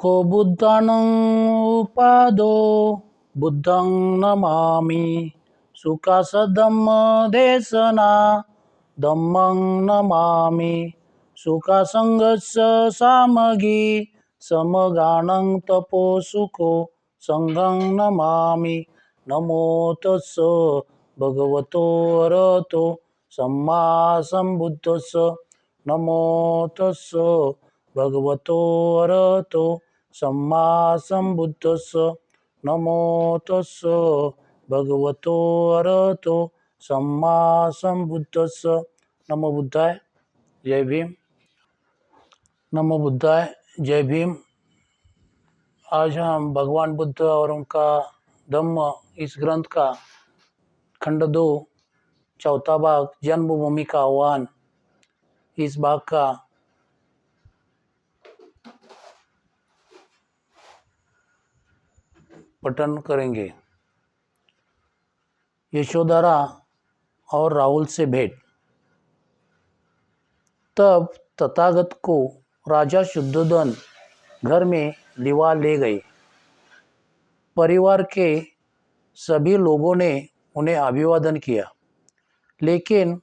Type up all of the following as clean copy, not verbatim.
सुखो बुद्धानं उपादो बुद्धं नमामि। सुखासधम्मदेशना धम्मं नमामि। सुखासङ्गस्य सामगी समगानं तपो सुखो संघं नमामि। नमो तस्स भगवतो अरहतो सम्मा सम्बुद्धस्स। नमो तस्स भगवतो अरहतो सम्मा सम्बुद्धस्स। नमो तस्स भगवतो अरहतो सम्मा सम्बुद्धस्स। नमो बुद्धाय, जय भीम। नमो बुद्धाय, जय भीम। आज हम भगवान बुद्ध और उनका धम्म इस ग्रंथ का खंड 2 चौथा भाग जन्मभूमि का आह्वान, इस भाग का पठन करेंगे। यशोधरा और राहुल से भेंट। तब तथागत को राजा शुद्धोधन घर में लिवा ले गए। परिवार के सभी लोगों ने उन्हें अभिवादन किया, लेकिन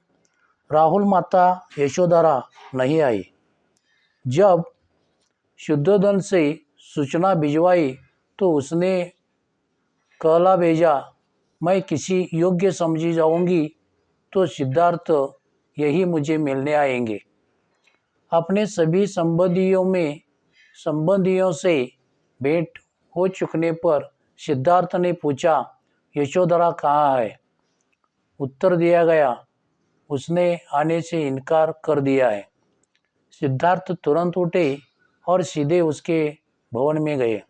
राहुल माता यशोधरा नहीं आई। जब शुद्धोधन से सूचना भिजवाई तो उसने कहला भेजा, मैं किसी योग्य समझी जाऊंगी तो सिद्धार्थ यही मुझे मिलने आएंगे। अपने सभी संबंधियों से भेंट हो चुकने पर सिद्धार्थ ने पूछा, यशोधरा कहाँ है? उत्तर दिया गया, उसने आने से इनकार कर दिया है। सिद्धार्थ तुरंत उठे और सीधे उसके भवन में गए।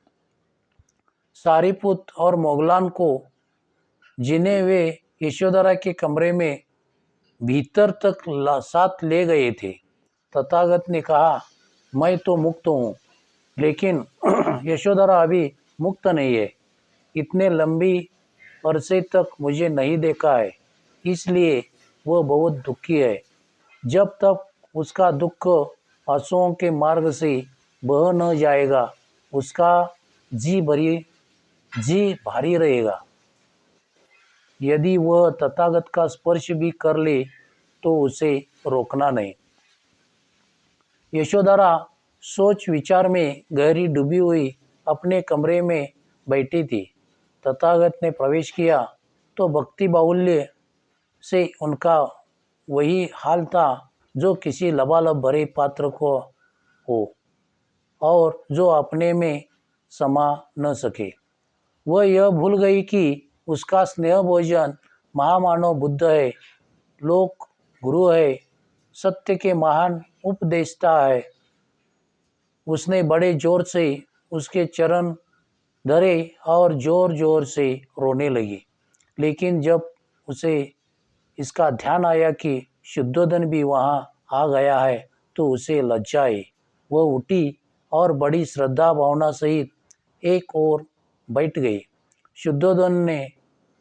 सारीपुत और मोगलान को, जिन्हें वे यशोधरा के कमरे में भीतर तक साथ ले गए थे, तथागत ने कहा, मैं तो मुक्त हूँ, लेकिन यशोधरा अभी मुक्त नहीं है। इतने लंबी अरसे तक मुझे नहीं देखा है, इसलिए वह बहुत दुखी है। जब तक उसका दुख आंसुओं के मार्ग से बह न जाएगा, उसका जी भारी रहेगा। यदि वह तथागत का स्पर्श भी कर ले तो उसे रोकना नहीं। यशोधरा सोच विचार में गहरी डूबी हुई अपने कमरे में बैठी थी। तथागत ने प्रवेश किया तो भक्ति बाहुल्य से उनका वही हाल था जो किसी लबालब भरे पात्र को हो और जो अपने में समा न सके। वह यह भूल गई कि उसका स्नेह भोजन महामानव बुद्ध है, लोक गुरु है, सत्य के महान उपदेष्टा है। उसने बड़े जोर से उसके चरण धरे और जोर जोर से रोने लगी। लेकिन जब उसे इसका ध्यान आया कि शुद्धोधन भी वहाँ आ गया है तो उसे लज्जा आई। वह उठी और बड़ी श्रद्धा भावना सहित एक ओर बैठ गई। शुद्धोधन ने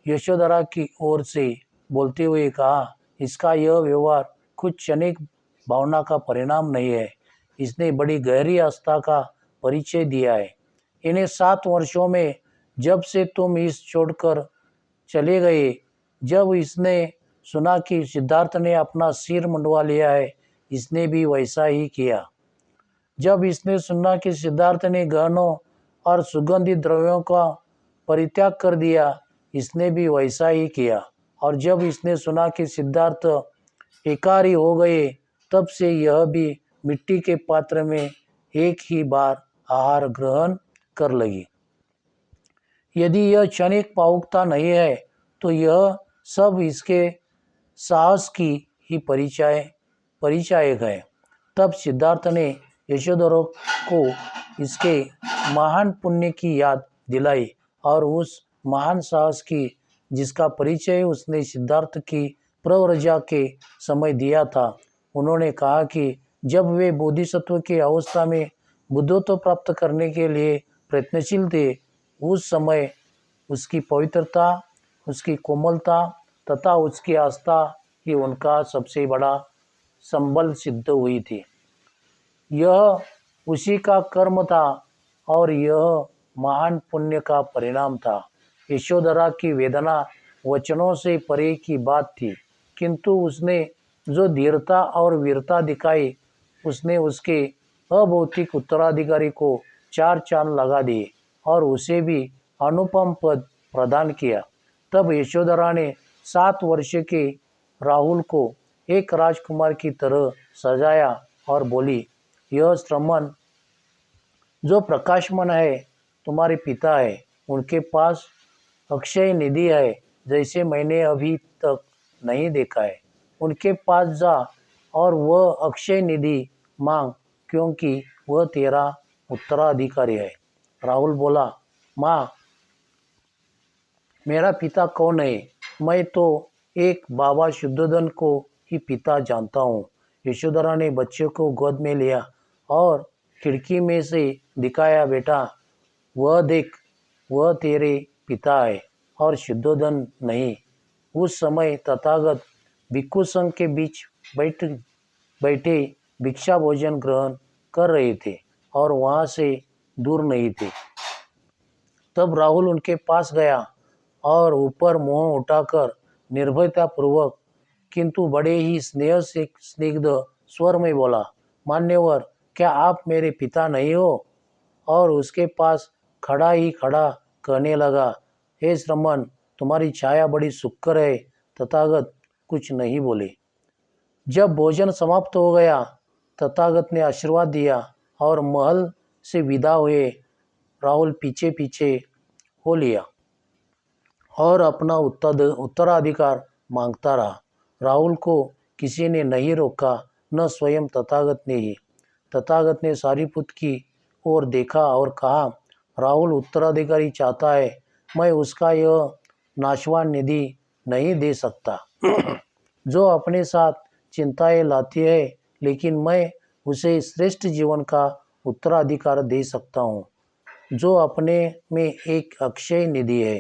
यशोधरा की ओर से बोलते हुए कहा, इसका यह व्यवहार कुछ क्षणिक भावना का परिणाम नहीं है, इसने बड़ी गहरी आस्था का परिचय दिया है। इन्हें 7 वर्षों में जब से तुम इस छोड़कर चले गए, जब इसने सुना कि सिद्धार्थ ने अपना सिर मुंडवा लिया है, इसने भी वैसा ही किया। जब इसने सुना कि सिद्धार्थ ने गहनों और सुगंधित द्रव्यों का परित्याग कर दिया, इसने भी वैसा ही किया। और जब इसने सुना कि सिद्धार्थ एकारी हो गए, तब से यह भी मिट्टी के पात्र में एक ही बार आहार ग्रहण कर लगी। यदि यह क्षणिक भावुकता नहीं है तो यह सब इसके साहस की ही परिचायक है। तब सिद्धार्थ ने यशोधरा को इसके महान पुण्य की याद दिलाई और उस महान साहस की जिसका परिचय उसने सिद्धार्थ की प्रव्रजा के समय दिया था। उन्होंने कहा कि जब वे बोधिसत्व की अवस्था में बुद्धत्व प्राप्त करने के लिए प्रयत्नशील थे, उस समय उसकी पवित्रता, उसकी कोमलता तथा उसकी आस्था ही उनका सबसे बड़ा संबल सिद्ध हुई थी। यह उसी का कर्म था और यह महान पुण्य का परिणाम था। यशोधरा की वेदना वचनों से परे की बात थी, किंतु उसने जो धीरता और वीरता दिखाई, उसने उसके अभौतिक उत्तराधिकारी को चार चांद लगा दिए और उसे भी अनुपम पद प्रदान किया। तब यशोधरा ने 7 वर्ष के राहुल को एक राजकुमार की तरह सजाया और बोली, यह श्रमण जो प्रकाशमान है तुम्हारे पिता है, उनके पास अक्षय निधि है जैसे मैंने अभी तक नहीं देखा है। उनके पास जा और वह अक्षय निधि मांग, क्योंकि वह तेरा उत्तराधिकारी है। राहुल बोला, माँ, मेरा पिता कौन है? मैं तो एक बाबा शुद्धोधन को ही पिता जानता हूँ। यशोधरा ने बच्चे को गोद में लिया और खिड़की में से दिखाया, बेटा, वह देख, वह तेरे पिता है और शुद्धोधन नहीं। उस समय तथागत भिक्षु संघ के बीच बैठे भिक्षा भोजन ग्रहण कर रहे थे और वहाँ से दूर नहीं थे। तब राहुल उनके पास गया और ऊपर मुंह उठाकर निर्भयतापूर्वक किंतु बड़े ही स्नेह से स्निग्ध स्वर में बोला, मान्यवर, क्या आप मेरे पिता नहीं हो? और उसके पास खड़ा ही खड़ा कहने लगा, हे श्रमण, तुम्हारी छाया बड़ी सुक्कर है। तथागत कुछ नहीं बोले। जब भोजन समाप्त हो गया, तथागत ने आशीर्वाद दिया और महल से विदा हुए राहुल पीछे पीछे हो लिया और अपना उत्तराधिकार मांगता रहा। राहुल को किसी ने नहीं रोका, न स्वयं तथागत ने ही। तथागत ने सारीपुत्र की ओर देखा और कहा, राहुल उत्तराधिकारी चाहता है, मैं उसका यह नाशवान निधि नहीं दे सकता जो अपने साथ चिंताएं लाती है, लेकिन मैं उसे श्रेष्ठ जीवन का उत्तराधिकार दे सकता हूँ जो अपने में एक अक्षय निधि है।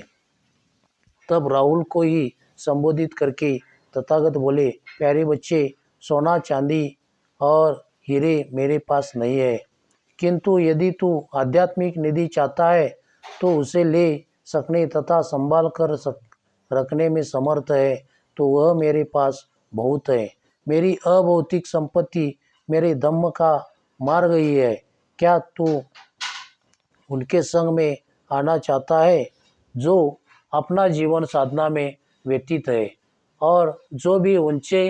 तब राहुल को ही संबोधित करके तथागत बोले, प्यारे बच्चे, सोना चांदी और हीरे मेरे पास नहीं है, किंतु यदि तू आध्यात्मिक निधि चाहता है तो उसे ले सकने तथा संभाल कर रखने में समर्थ है तो वह मेरे पास बहुत है। मेरी अभौतिक संपत्ति मेरे धम्म का मार गई है। क्या तू उनके संग में आना चाहता है जो अपना जीवन साधना में व्यतीत है और जो भी ऊंचे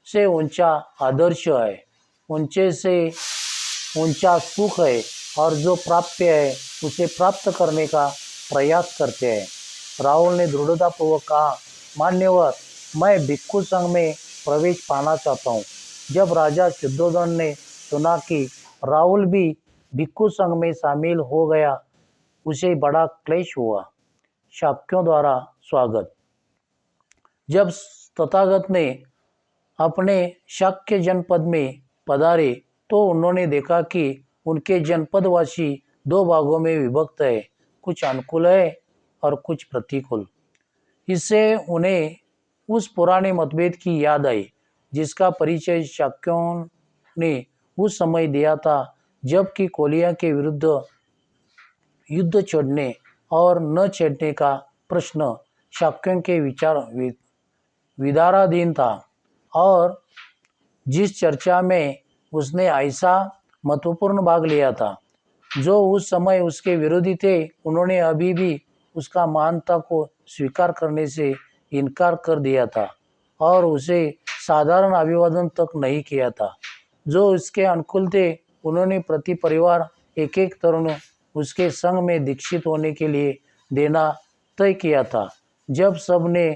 से ऊंचा आदर्श है, ऊंचे से ऊंचा सुख है और जो प्राप्य है उसे प्राप्त करने का प्रयास करते हैं? राहुल ने दृढ़तापूर्वक कहा, मान्यवर, मैं भिक्षु संघ में प्रवेश पाना चाहता हूँ। जब राजा शुद्धोधन ने सुना कि राहुल भी भिक्षु संघ में शामिल हो गया, उसे बड़ा क्लेश हुआ। शाक्यों द्वारा स्वागत। जब तथागत ने अपने शाक्य जनपद में पधारे तो उन्होंने देखा कि उनके जनपदवासी 2 भागों में विभक्त है, कुछ अनुकूल है और कुछ प्रतिकूल। इससे उन्हें उस पुराने मतभेद की याद आई जिसका परिचय शाक्यों ने उस समय दिया था जबकि कोलिया के विरुद्ध युद्ध छेड़ने और न छेड़ने का प्रश्न शाक्यों के विचाराधीन था और जिस चर्चा में उसने ऐसा महत्वपूर्ण भाग लिया था जो उस समय उसके विरोधी थे, उन्होंने अभी भी उसका महानता को स्वीकार करने से इनकार कर दिया था और उसे साधारण अभिवादन तक नहीं किया था। जो उसके अनुकूल थे, उन्होंने प्रति परिवार एक एक तरुण उसके संग में दीक्षित होने के लिए देना तय किया था। जब सब ने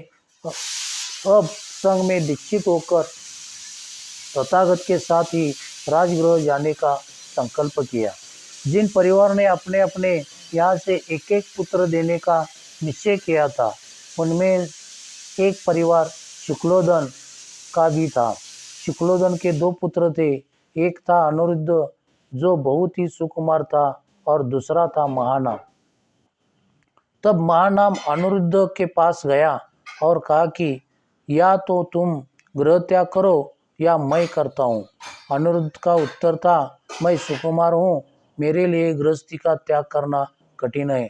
अब संग में दीक्षित होकर तथागत के साथ ही राजगृह जाने का संकल्प किया। जिन परिवार ने अपने अपने यहाँ से एक एक पुत्र देने का निश्चय किया था, उनमें एक परिवार शुक्लोधन का भी था। शुक्लोधन के 2 पुत्र थे, एक था अनिरुद्ध जो बहुत ही सुकुमार था और दूसरा था महानाम। तब महानाम अनिरुद्ध के पास गया और कहा कि या तो तुम गृह त्याग करो या मैं करता हूँ। अनिरुद्ध का उत्तर था, मैं सुकुमार हूँ, मेरे लिए गृहस्थी का त्याग करना कठिन है,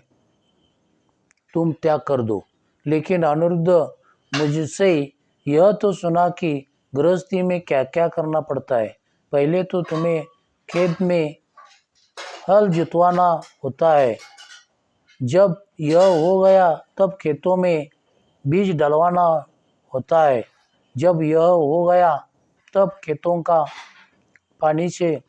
तुम त्याग कर दो। लेकिन अनिरुद्ध मुझसे यह तो सुना कि गृहस्थी में क्या क्या करना पड़ता है। पहले तो तुम्हें खेत में हल जुतवाना होता है, जब यह हो गया तब खेतों में बीज डलवाना होता है, जब यह हो गया तब खेतों का पानी से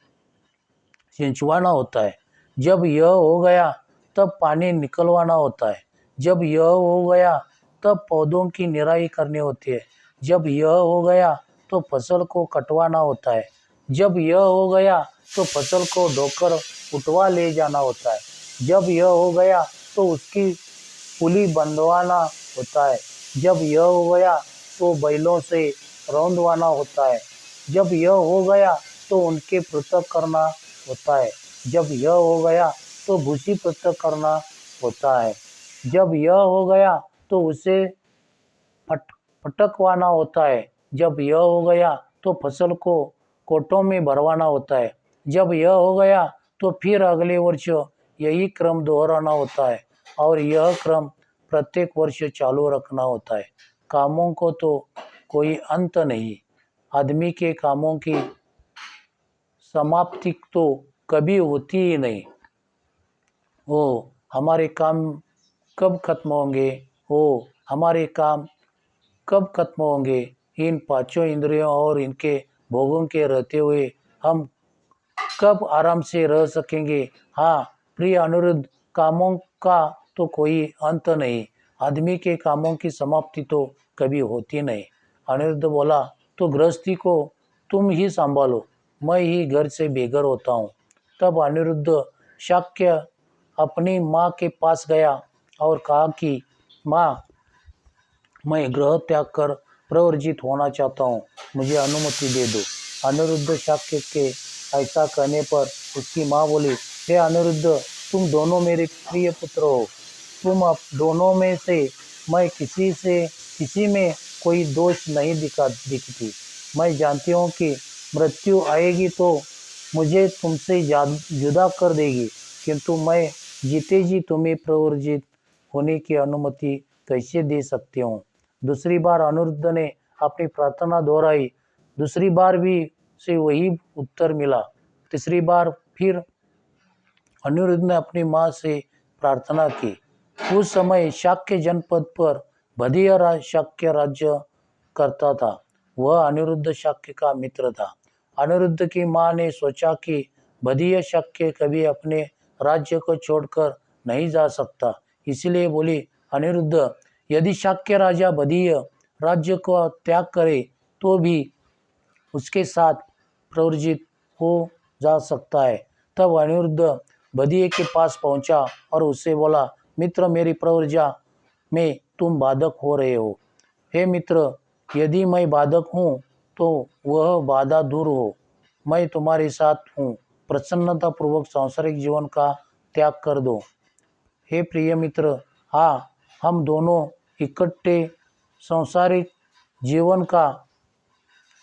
सिंचवाना होता है, जब यह हो गया तब पानी निकलवाना होता है, जब यह हो गया तब पौधों की निराई करनी होती है, जब यह हो गया तो फसल को कटवाना होता है, जब यह हो गया तो फसल को ढोकर उठवा ले जाना होता है, जब यह हो गया तो उसकी पुली बंधवाना होता है, जब यह हो गया तो बैलों से रौंदवाना होता है, जब यह हो गया तो उनके पृथक करना होता है, जब यह हो गया तो भूसी पृथक करना होता है, जब यह हो गया तो उसे फटकवाना होता है, जब यह हो गया तो फसल को कोटों में भरवाना होता है, जब यह हो गया तो फिर अगले वर्ष यही क्रम दोहराना होता है और यह क्रम प्रत्येक वर्ष चालू रखना होता है। कामों को तो कोई अंत नहीं, आदमी के कामों की समाप्ति तो कभी होती ही नहीं। वो हमारे काम कब खत्म होंगे, वो हमारे काम कब खत्म होंगे, इन पांचों इंद्रियों और इनके भोगों के रहते हुए हम कब आराम से रह सकेंगे। हाँ प्रिय अनिरुद्ध, कामों का तो कोई अंत नहीं, आदमी के कामों की समाप्ति तो कभी होती नहीं। अनिरुद्ध बोला, तो गृहस्थी को तुम ही संभालो, मैं ही घर से बेघर होता हूँ। तब अनिरुद्ध शाक्य अपनी माँ के पास गया और कहा कि माँ, मैं गृह त्याग कर प्रवर्जित होना चाहता हूँ, मुझे अनुमति दे दो। अनिरुद्ध शाक्य के ऐसा कहने पर उसकी माँ बोली, हे अनिरुद्ध, तुम दोनों मेरे प्रिय पुत्र हो, तुम अब दोनों में से मैं किसी में कोई दोष नहीं दिखती। मैं जानती हूँ कि मृत्यु आएगी तो मुझे तुमसे जुदा कर देगी, किंतु मैं जीते जी तुम्हें प्रवर्जित होने की अनुमति कैसे दे सकती हूँ। दूसरी बार अनिरुद्ध ने अपनी प्रार्थना दोहराई, दूसरी बार भी से वही उत्तर मिला। तीसरी बार फिर अनिरुद्ध ने अपनी माँ से प्रार्थना की। उस समय शाक्य जनपद पर बधिया शाक्य राज्य करता था। वह अनिरुद्ध शाक्य का मित्र था। अनिरुद्ध की माँ ने सोचा कि बधिया शाक्य कभी अपने राज्य को छोड़कर नहीं जा सकता, इसलिए बोली, अनिरुद्ध, यदि शाक्य राजा बधिया राज्य को त्याग करे तो भी उसके साथ प्रवर्जित हो जा सकता है। तब अनिरुद्ध बधिये के पास पहुंचा और उससे बोला, मित्र, मेरी प्रवर्जा में तुम बाधक हो रहे हो। हे मित्र, यदि मैं बाधक हूँ तो वह बाधा दूर हो, मैं तुम्हारे साथ हूँ, प्रसन्नतापूर्वक सांसारिक जीवन का त्याग कर दो। हे प्रिय मित्र, हाँ, हम दोनों इकट्ठे सांसारिक जीवन का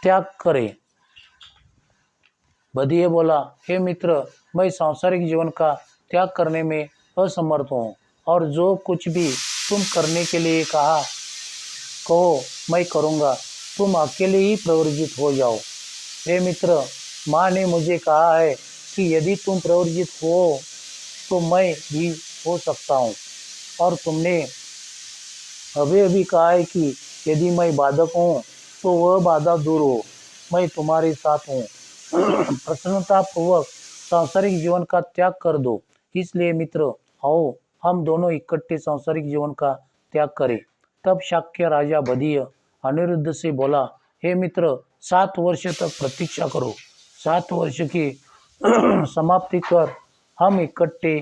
त्याग करें। बधिया बोला, हे मित्र, मैं सांसारिक जीवन का त्याग करने में असमर्थ हूँ और जो कुछ भी तुम करने के लिए कहो मैं करूँगा, तुम अकेले ही प्रवर्जित हो जाओ। हे मित्र, माँ ने मुझे कहा है कि यदि तुम प्रवर्जित हो तो मैं भी हो सकता हूँ, और तुमने अभी कहा है कि यदि मैं बाधक हूँ तो वह बाधा दूर हो, मैं तुम्हारे साथ हूँ, प्रसन्नतापूर्वक सांसारिक जीवन का त्याग कर दो। इसलिए मित्र, आओ हम दोनों इकट्ठे सांसारिक जीवन का त्याग करें। तब शाक्य राजा बधिया अनिरुद्ध से बोला, हे मित्र, 7 वर्ष तक प्रतीक्षा करो, 7 वर्ष की समाप्ति कर हम इकट्ठे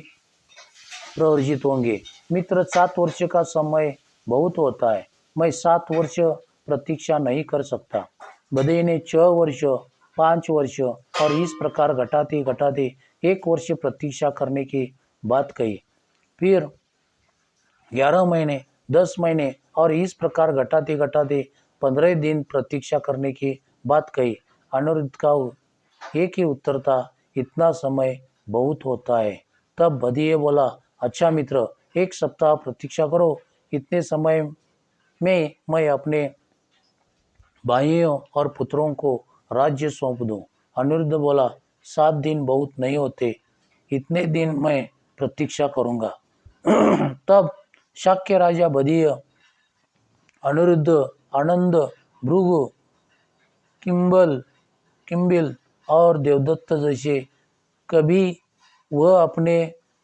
प्रवर्जित होंगे। मित्र, 7 वर्ष का समय बहुत होता है, मैं 7 वर्ष प्रतीक्षा नहीं कर सकता। बधिये ने 6 वर्ष, 5 वर्ष और इस प्रकार घटाते घटाते 1 वर्ष प्रतीक्षा करने की बात कही। फिर 11 महीने, 10 महीने और इस प्रकार घटाते घटाते 15 दिन प्रतीक्षा करने की बात कही। अनिरुद्ध का एक ही उत्तर था, इतना समय बहुत होता है। तब बधिये बोला, अच्छा मित्र, 1 सप्ताह प्रतीक्षा करो, इतने समय में मैं अपने भाइयों और पुत्रों को राज्य सौंप दूं। अनिरुद्ध बोला, 7 दिन बहुत नहीं होते, इतने दिन मैं प्रतीक्षा करूंगा। तब शाक्य राजा बधिय, अनिरुद्ध, आनंद, भृगु, किम्बिल और देवदत्त जैसे कभी वह अपने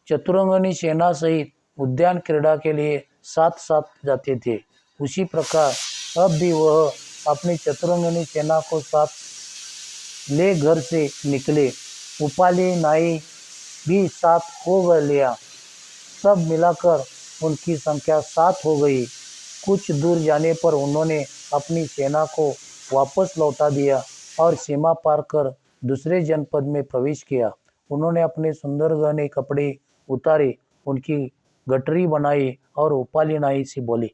चतुरंगनी सेना सहित उद्यान क्रीड़ा के लिए साथ साथ जाते थे, उसी प्रकार अब भी वह अपनी चतुरंगनी सेना को साथ ले घर से निकले। उपाली नाई भी साथ हो लिया। सब मिलाकर उनकी संख्या 7 हो गई। कुछ दूर जाने पर उन्होंने अपनी सेना को वापस लौटा दिया और सीमा पार कर दूसरे जनपद में प्रवेश किया। उन्होंने अपने सुंदर गहने कपड़े उतारे, उनकी गठरी बनाई और उपाली नाई से बोले,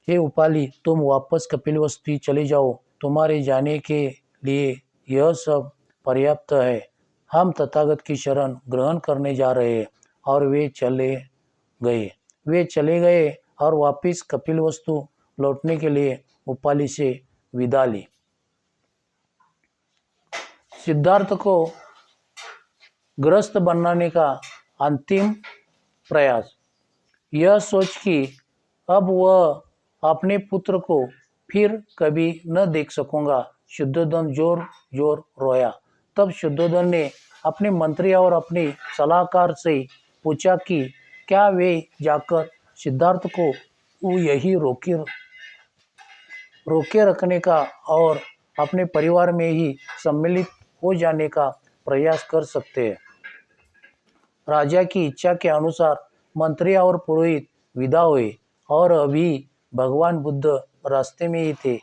हे उपाली, तुम वापस कपिलवस्तु चले जाओ, तुम्हारे जाने के लिए यह सब पर्याप्त है। हम तथागत की शरण ग्रहण करने जा रहे हैं। और वे चले गए और वापिस कपिलवस्तु लौटने के लिए उपाली से विदा ली। सिद्धार्थ को ग्रस्त बनाने का अंतिम प्रयास। यह सोच कि अब वह अपने पुत्र को फिर कभी न देख सकूंगा, शुद्धोधन जोर जोर रोया। तब शुद्धोधन ने अपने मंत्री और अपने सलाहकार से पूछा कि क्या वे जाकर सिद्धार्थ को यही रोके रखने का और अपने परिवार में ही सम्मिलित हो जाने का प्रयास कर सकते हैं। राजा की इच्छा के अनुसार मंत्री और पुरोहित विदा हुए और अभी भगवान बुद्ध रास्ते में ही थे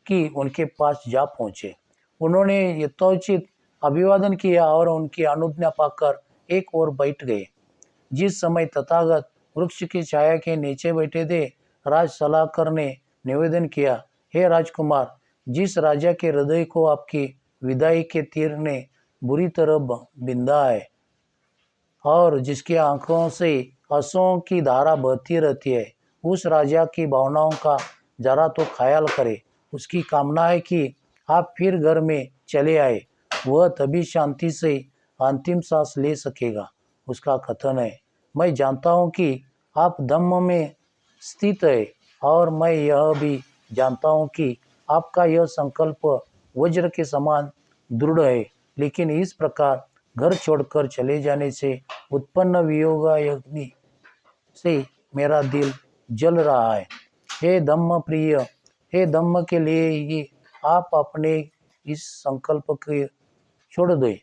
कि उनके पास जा पहुंचे। उन्होंने यथोचित अभिवादन किया और उनकी अनुज्ञा पाकर एक ओर बैठ गए। जिस समय तथागत वृक्ष की छाया के नीचे बैठे थे, राज सलाहकार ने निवेदन किया, हे राजकुमार, जिस राजा के हृदय को आपकी विदाई के तीर ने बुरी तरह बिंधा है और जिसकी आंखों से आंसुओं की धारा बहती रहती है, उस राजा की भावनाओं का जरा तो ख्याल करें। उसकी कामना है कि आप फिर घर में चले आए, वह तभी शांति से अंतिम सांस ले सकेगा। उसका कथन है, मैं जानता हूँ कि आप धम्म में स्थित है और मैं यह भी जानता हूँ कि आपका यह संकल्प वज्र के समान दृढ़ है, लेकिन इस प्रकार घर छोड़कर चले जाने से उत्पन्न वियोगाग्नि से मेरा दिल जल रहा है। हे धम्म प्रिय, हे धम्म के लिए ही आप अपने इस संकल्प के छोड़ दे,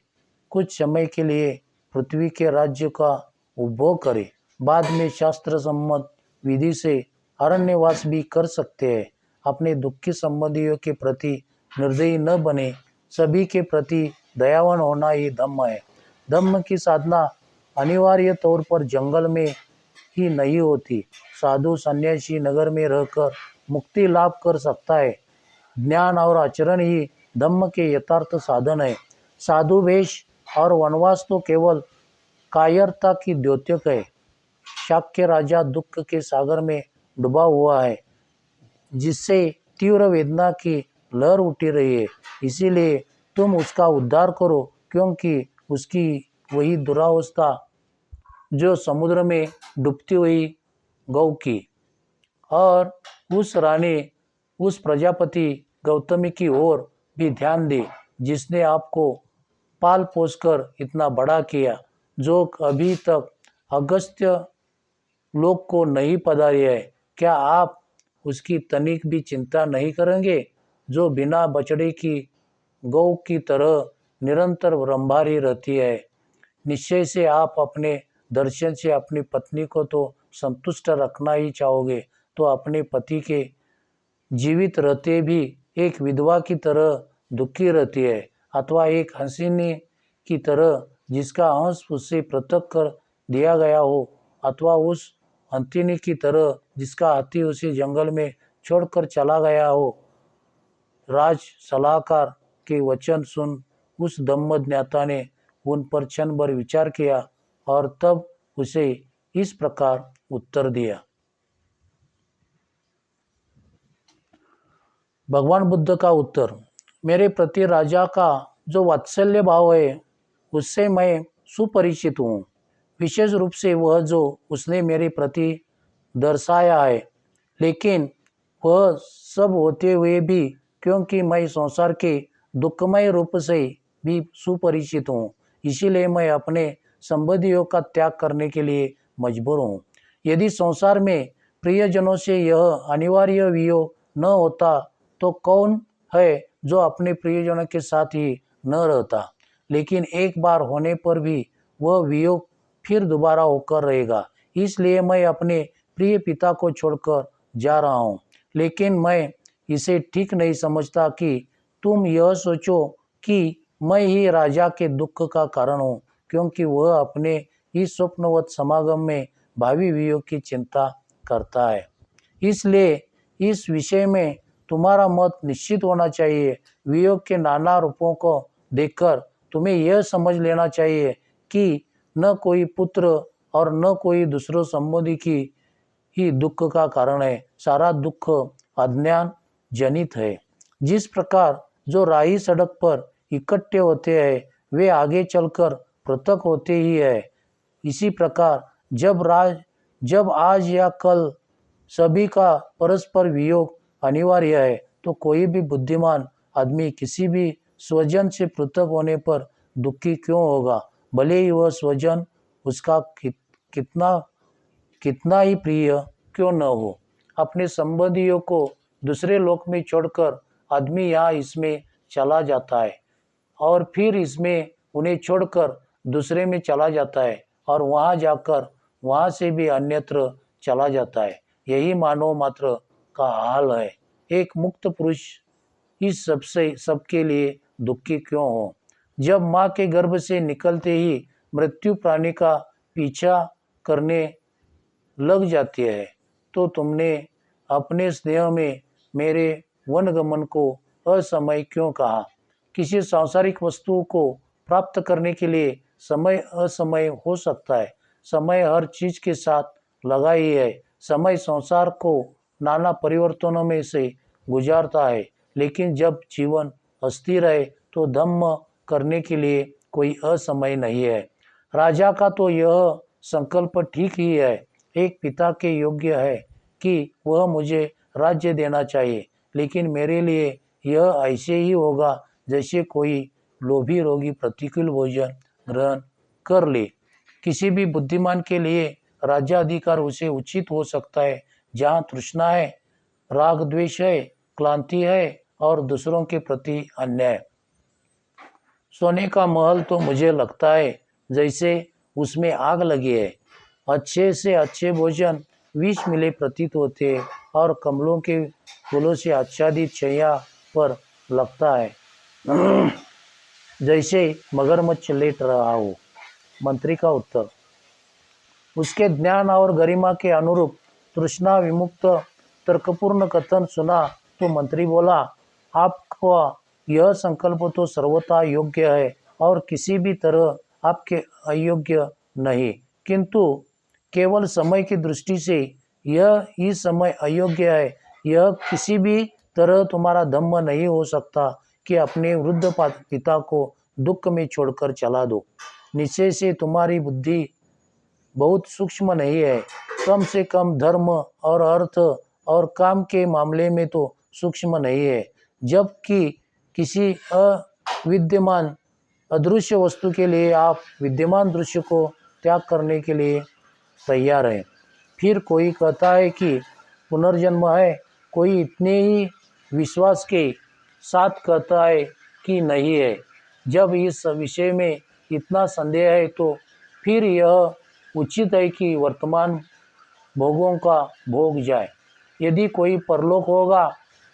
कुछ समय के लिए पृथ्वी के राज्य का उपभोग करें, बाद में शास्त्र सम्मत विधि से अरण्यवास भी कर सकते हैं। अपने दुखी संबंधियों के प्रति निर्दयी न बने, सभी के प्रति दयावान होना ही धम्म है। धम्म की साधना अनिवार्य तौर पर जंगल में ही नहीं होती। साधु सन्यासी नगर में रहकर मुक्ति लाभ कर सकता है। ज्ञान और आचरण ही धम्म के यथार्थ साधन है। साधु वेश और वनवास तो केवल कायरता की द्योतक है। शाक्य राजा दुख के सागर में डूबा हुआ है, जिससे तीव्र वेदना की लहर उठी रही है। इसीलिए तुम उसका उद्धार करो, क्योंकि उसकी वही दुरावस्था जो समुद्र में डूबती हुई गौ की। और उस प्रजापति गौतमी की ओर भी ध्यान दे, जिसने आपको पाल पोसकर इतना बड़ा किया, जो अभी तक अगस्त्य लोक को नहीं पधारी है। क्या आप उसकी तनिक भी चिंता नहीं करेंगे, जो बिना बछड़े की गौ की तरह निरंतर रंभारी रहती है? निश्चय से आप अपने दर्शन से अपनी पत्नी को तो संतुष्ट रखना ही चाहोगे, तो अपने पति के जीवित रहते भी एक विधवा की तरह दुखी रहती है, अथवा एक हंसिनी की तरह जिसका अंश उससे पृथक कर दिया गया हो, अथवा उस हंसिनी की तरह जिसका हाथी उसे जंगल में छोड़कर चला गया हो। राज सलाहकार के वचन सुन उस धम्म ज्ञाता ने उन पर क्षण भर विचार किया और तब उसे इस प्रकार उत्तर दिया। भगवान बुद्ध का उत्तर। मेरे प्रति राजा का जो वात्सल्य भाव है उससे मैं सुपरिचित हूँ, विशेष रूप से वह जो उसने मेरे प्रति दर्शाया है। लेकिन वह सब होते हुए भी, क्योंकि मैं संसार के दुखमय रूप से भी सुपरिचित हूँ, इसीलिए मैं अपने संबंधियों का त्याग करने के लिए मजबूर हूँ। यदि संसार में प्रियजनों से यह अनिवार्य वियोग न होता तो कौन है जो अपने प्रियजनों के साथ ही न रहता। लेकिन एक बार होने पर भी वह वियोग फिर दोबारा होकर रहेगा। इसलिए मैं अपने प्रिय पिता को छोड़कर जा रहा हूँ। लेकिन मैं इसे ठीक नहीं समझता कि तुम यह सोचो कि मैं ही राजा के दुख का कारण हूँ, क्योंकि वह अपने इस स्वप्नवत समागम में भावी वियोग की चिंता करता है। इसलिए इस विषय में तुम्हारा मत निश्चित होना चाहिए। वियोग के नाना रूपों को देखकर तुम्हें यह समझ लेना चाहिए कि न कोई पुत्र और न कोई दूसरों संबंधी की ही दुख का कारण है। सारा दुख अज्ञान जनित है। जिस प्रकार जो राही सड़क पर इकट्ठे होते हैं वे आगे चलकर पृथक होते ही है, इसी प्रकार जब आज या कल सभी का परस्पर वियोग अनिवार्य है तो कोई भी बुद्धिमान आदमी किसी भी स्वजन से पृथक होने पर दुखी क्यों होगा, भले ही वह स्वजन उसका कितना ही प्रिय क्यों न हो। अपने संबंधियों को दूसरे लोक में छोड़कर आदमी यहाँ इसमें चला जाता है और फिर इसमें उन्हें छोड़कर दूसरे में चला जाता है और वहाँ जाकर वहाँ से भी अन्यत्र चला जाता है। यही मानव मात्र का हाल है। एक मुक्त पुरुष इस सबके लिए दुखी क्यों हो। जब माँ के गर्भ से निकलते ही मृत्यु प्राणी का पीछा करने लग जाती है तो तुमने अपने स्नेह में मेरे वनगमन को असमय क्यों कहा। किसी सांसारिक वस्तु को प्राप्त करने के लिए समय असमय हो सकता है। समय हर चीज के साथ लगा ही है। समय संसार को नाना परिवर्तनों में से गुजारता है, लेकिन जब जीवन अस्थिर है तो धम्म करने के लिए कोई असमय नहीं है। राजा का तो यह संकल्प ठीक ही है। एक पिता के योग्य है कि वह मुझे राज्य देना चाहिए, लेकिन मेरे लिए यह ऐसे ही होगा जैसे कोई लोभी रोगी प्रतिकूल भोजन ग्रहण कर ले। किसी भी बुद्धिमान के लिए राज्याधिकार उसे उचित हो सकता है जहाँ तृष्णा है, राग द्वेष है, क्लांति है और दूसरों के प्रति अन्याय। सोने का महल तो मुझे लगता है जैसे उसमें आग लगी है। अच्छे से अच्छे भोजन विष मिले प्रतीत होते हैं और कमलों के फूलों से आच्छादित शैया पर लगता है जैसे मगरमच्छ लेट रहा हो। मंत्री का उत्तर। उसके ज्ञान और गरिमा के अनुरूप तृष्णा विमुक्त तर्कपूर्ण कथन सुना तो मंत्री बोला, आपका यह संकल्प तो सर्वथा योग्य है और किसी भी तरह आपके अयोग्य नहीं, किंतु केवल समय की दृष्टि से यह इस समय अयोग्य है। यह किसी भी तरह तुम्हारा धम्म नहीं हो सकता कि अपने वृद्ध पिता को दुख में छोड़कर चला दो। निश्चय से तुम्हारी बुद्धि बहुत सूक्ष्म नहीं है, कम से कम धर्म और अर्थ और काम के मामले में तो सूक्ष्म नहीं है। जबकि किसी अविद्यमान अदृश्य वस्तु के लिए आप विद्यमान दृश्य को त्याग करने के लिए तैयार हैं। फिर कोई कहता है कि पुनर्जन्म है, कोई इतने ही विश्वास के साथ कहता है कि नहीं है। जब इस विषय में इतना संदेह है तो फिर यह उचित है कि वर्तमान भोगों का भोग जाए। यदि कोई परलोक होगा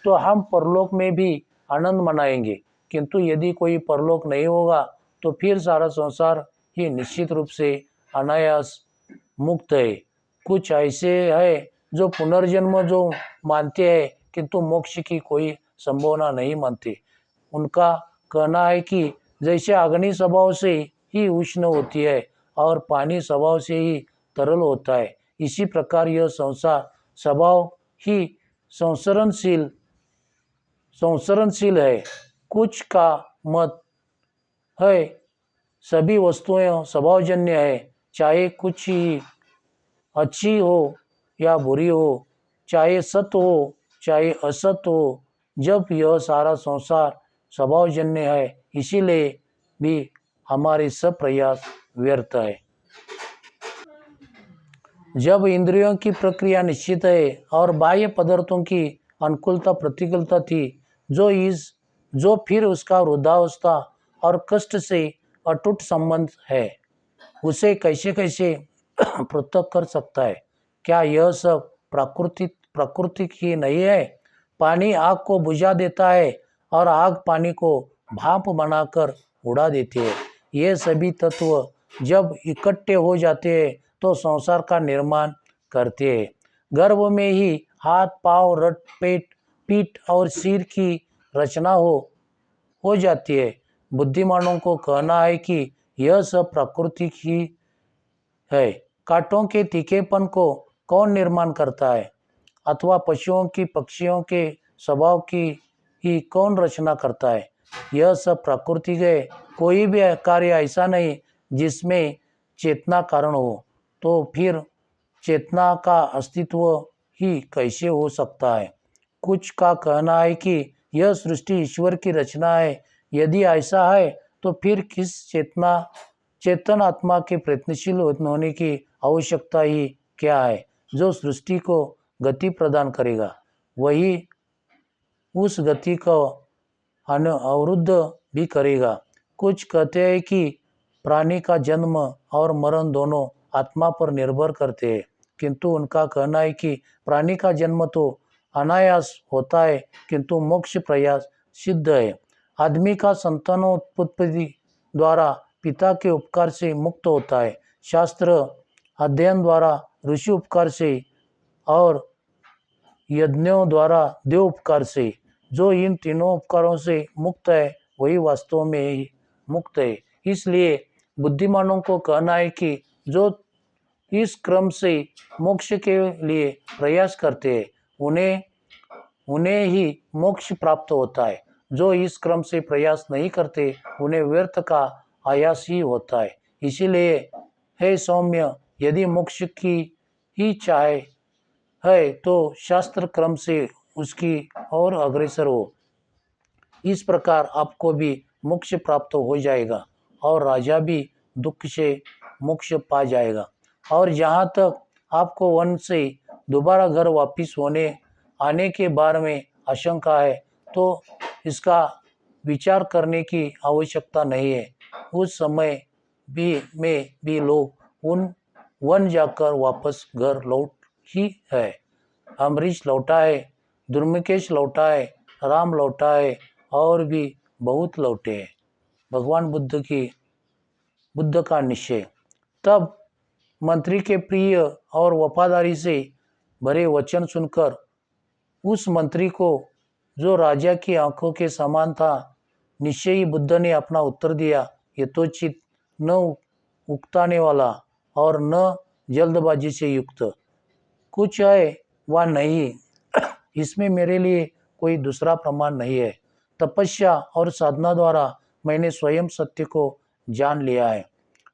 तो हम परलोक में भी आनंद मनाएंगे, किंतु यदि कोई परलोक नहीं होगा तो फिर सारा संसार ही निश्चित रूप से अनायास मुक्त है। कुछ ऐसे है जो पुनर्जन्म जो मानते हैं किंतु मोक्ष की कोई संभावना नहीं मानते। उनका कहना है कि जैसे अग्नि स्वभाव से ही उष्ण होती है और पानी स्वभाव से ही तरल होता है। इसी प्रकार यह संसार स्वभाव ही संसरणशील संसरणशील है। कुछ का मत है सभी वस्तुएं स्वभावजन्य है, चाहे कुछ ही अच्छी हो या बुरी हो, चाहे सत्य हो चाहे असत्य हो। जब यह सारा संसार स्वभावजन्य है, इसीलिए भी हमारे सब प्रयास व्यर्थ है। जब इंद्रियों की प्रक्रिया निश्चित है और बाह्य पदार्थों की अनुकूलता प्रतिकूलता थी, जो फिर उसका वृद्धावस्था और कष्ट से अटूट संबंध है, उसे कैसे कैसे पृथक कर सकता है? क्या यह सब प्राकृतिक ही नहीं है? पानी आग को बुझा देता है और आग पानी को भाप बनाकर उड़ा देती है। ये सभी तत्व जब इकट्ठे हो जाते हैं तो संसार का निर्माण करते हैं। गर्भ में ही हाथ पांव रट पेट पीठ और सिर की रचना हो जाती है। बुद्धिमानों को कहना है कि यह सब प्राकृतिक ही है। कांटों के तीखेपन को कौन निर्माण करता है? अथवा पशुओं की पक्षियों के स्वभाव की ही कौन रचना करता है? यह सब प्राकृतिक है। कोई भी कार्य ऐसा नहीं जिसमें चेतना कारण हो, तो फिर चेतना का अस्तित्व ही कैसे हो सकता है? कुछ का कहना है कि यह सृष्टि ईश्वर की रचना है। यदि ऐसा है तो फिर किस चेतन आत्मा के प्रयत्नशील होने की आवश्यकता ही क्या है, जो सृष्टि को गति प्रदान करेगा? वही उस गति को अवरुद्ध भी करेगा। कुछ कहते हैं कि प्राणी का जन्म और मरण दोनों आत्मा पर निर्भर करते हैं, किंतु उनका कहना है कि प्राणी का जन्म तो अनायास होता है, किंतु मोक्ष प्रयास सिद्ध है। आदमी का संतानोत्पत्ति द्वारा पिता के उपकार से मुक्त होता है, शास्त्र अध्ययन द्वारा ऋषि उपकार से और यज्ञों द्वारा देव उपकार से। जो इन तीनों उपकारों से मुक्त है वही वास्तव में ही मुक्त है। इसलिए बुद्धिमानों को कहना है कि जो इस क्रम से मोक्ष के लिए प्रयास करते हैं, उन्हें ही मोक्ष प्राप्त होता है। जो इस क्रम से प्रयास नहीं करते, उन्हें व्यर्थ का आयास ही होता है। इसीलिए हे सौम्य, यदि मोक्ष की ही चाहे है तो शास्त्र क्रम से उसकी और अग्रसर हो। इस प्रकार आपको भी मोक्ष प्राप्त हो जाएगा और राजा भी दुख से मोक्ष पा जाएगा। और जहाँ तक आपको वन से दोबारा घर वापिस आने के बारे में आशंका है, तो इसका विचार करने की आवश्यकता नहीं है। उस समय में भी लोग उन वन जाकर वापस घर लौट ही है। अम्बरीश लौटा है, दुर्मुकेश लौटा है, राम लौटा है और भी बहुत लौटे हैं। भगवान बुद्ध का निश्चय। तब मंत्री के प्रिय और वफादारी से भरे वचन सुनकर उस मंत्री को, जो राजा की आंखों के समान था, निश्चय ही बुद्ध ने अपना उत्तर दिया, यथोचित, न उकताने वाला और न जल्दबाजी से युक्त। कुछ है व नहीं, इसमें मेरे लिए कोई दूसरा प्रमाण नहीं है। तपस्या और साधना द्वारा मैंने स्वयं सत्य को जान लिया है।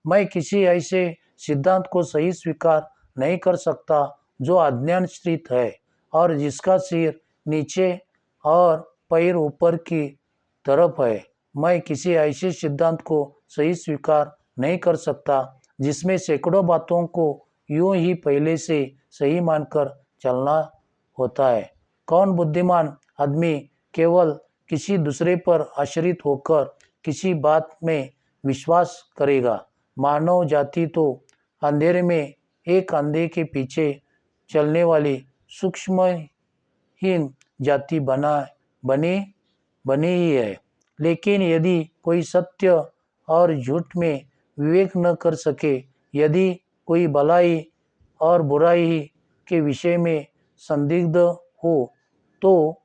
मैं किसी ऐसे सिद्धांत को सही स्वीकार नहीं कर सकता जो अज्ञानश्रित है और जिसका सिर नीचे और पैर ऊपर की तरफ है। मैं किसी ऐसे सिद्धांत को सही स्वीकार नहीं कर सकता जिसमें सैकड़ों बातों को यूं ही पहले से सही मानकर चलना होता है। कौन बुद्धिमान आदमी केवल किसी दूसरे पर आश्रित होकर किसी बात में विश्वास करेगा? मानव जाति तो अंधेरे में एक अंधे के पीछे चलने वाली सूक्ष्महीन जाति बनी ही है। लेकिन यदि कोई सत्य और झूठ में विवेक न कर सके, यदि कोई भलाई और बुराई के विषय में संदिग्ध हो, तो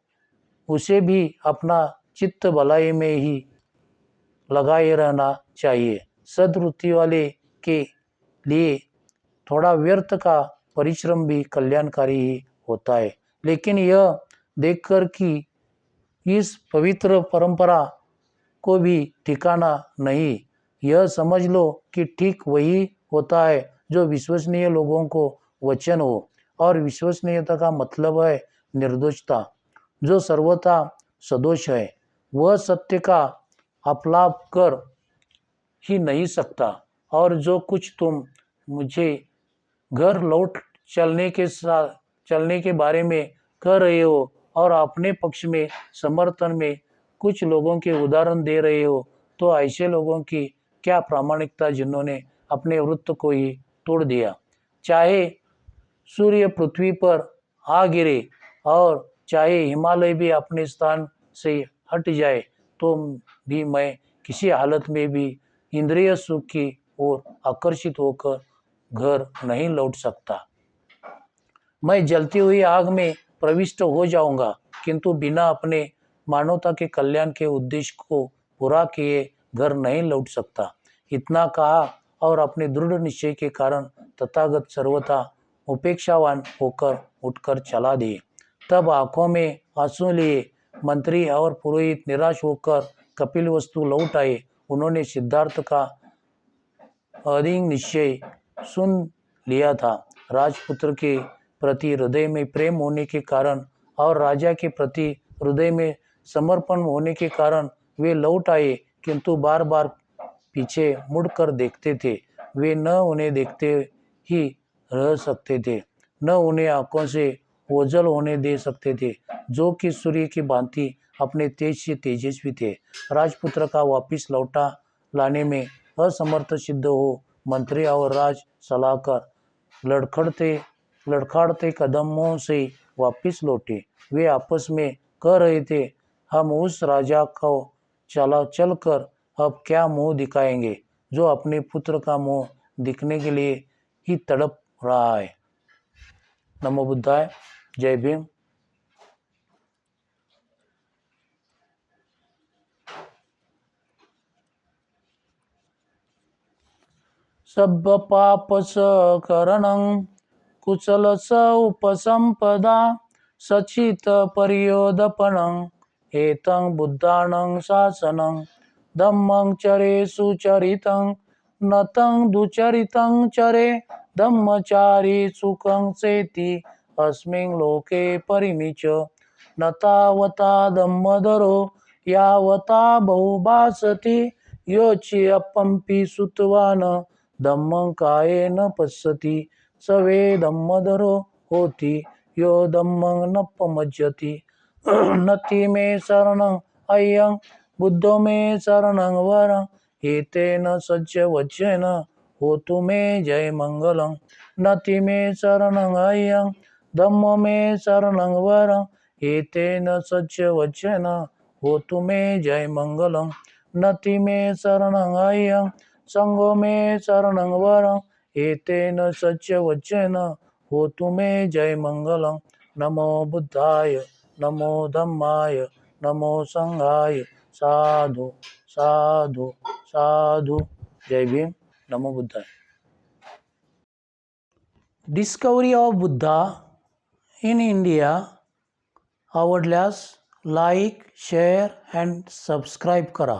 उसे भी अपना चित्त भलाई में ही लगाए रहना चाहिए। सद्वृत्ति वाले के लिए थोड़ा व्यर्थ का परिश्रम भी कल्याणकारी ही होता है। लेकिन यह देखकर कि इस पवित्र परंपरा को भी ठिकाना नहीं, यह समझ लो कि ठीक वही होता है जो विश्वसनीय लोगों को वचन हो, और विश्वसनीयता का मतलब है निर्दोषता। जो सर्वथा सदोष है वह सत्य का अपलाप कर ही नहीं सकता, और जो कुछ तुम मुझे घर लौट चलने के बारे में कह रहे हो और अपने पक्ष में समर्थन में कुछ लोगों के उदाहरण दे रहे हो, तो ऐसे लोगों की क्या प्रामाणिकता जिन्होंने अपने वृत्त को ही तोड़ दिया। चाहे सूर्य पृथ्वी पर आ गिरे और चाहे हिमालय भी अपने स्थान से हट जाए, तो भी मैं किसी हालत में भी इंद्रिय सुख की ओर आकर्षित होकर घर नहीं लौट सकता। मैं जलती हुई आग में प्रविष्ट हो जाऊंगा, किंतु बिना अपने मानवता के कल्याण के उद्देश्य को पूरा किए घर नहीं लौट सकता। इतना कहा और अपने दृढ़ निश्चय के कारण तथागत सर्वथा उपेक्षावान होकर उठकर चला दिए। तब आंखों में आंसू लिए मंत्री और पुरोहित निराश होकर कपिलवस्तु लौट आए। उन्होंने सिद्धार्थ का अदृढ़ निश्चय सुन लिया था। राजपुत्र के प्रति हृदय में प्रेम होने के कारण और राजा के प्रति हृदय में समर्पण होने के कारण वे लौट आए, किंतु बार बार पीछे मुड़कर देखते थे। वे न उन्हें देखते ही रह सकते थे, न उन्हें आंखों से ओझल होने दे सकते थे, जो कि सूर्य की भांति अपने तेज से तेजस्वी थे। राजपुत्र का वापिस लौटा लाने में असमर्थ सिद्ध हो मंत्री और राज सलाहकार लड़खड़ाते कदमों से वापिस लौटे। वे आपस में कह रहे थे, हम उस राजा को चलकर अब क्या मुंह दिखाएंगे जो अपने पुत्र का मुंह दिखने के लिए ही तड़प रहा है। नमो बुद्धाय। जय भीम। सब पाप सकरणं कुशल स उपसंपदा सचित परियोदपनं एतं बुद्धानं शासनं धम्मं चरे सुचरितं नतं दुचरितं चरे धम्मचारी सुखं सेति अस्मिन् लोके परिमिच न तावता धम्मधरो यावता बहुभासति योच्यपंपि सुतवान धम्मं कायेन पश्यति सवे धम्मधरो होति यो धम्मं न पमज्जति नति मे शरणं अयं बुद्धो मे शरणं वरं एतेन सज्ज वज्रेन होतु मे जय मंगलं। नति मे शरणं अयं धम्मो मे शरणं वरं एतेन सज्ज वज्रेन होतु मे जय मंगलं। नति मे शरणं अयं संगो मे शरणं वरं एतेन सज्ज वज्रेन होतु मे जय मंगलं। नमो बुद्धाय नमो धम्माय नमो संघाय साधु साधु साधु। जय भीम। नमो बुद्धाय। Discovery of Buddha in India आवडल्यास लाईक, शेअर अँड सबस्क्राईब करा.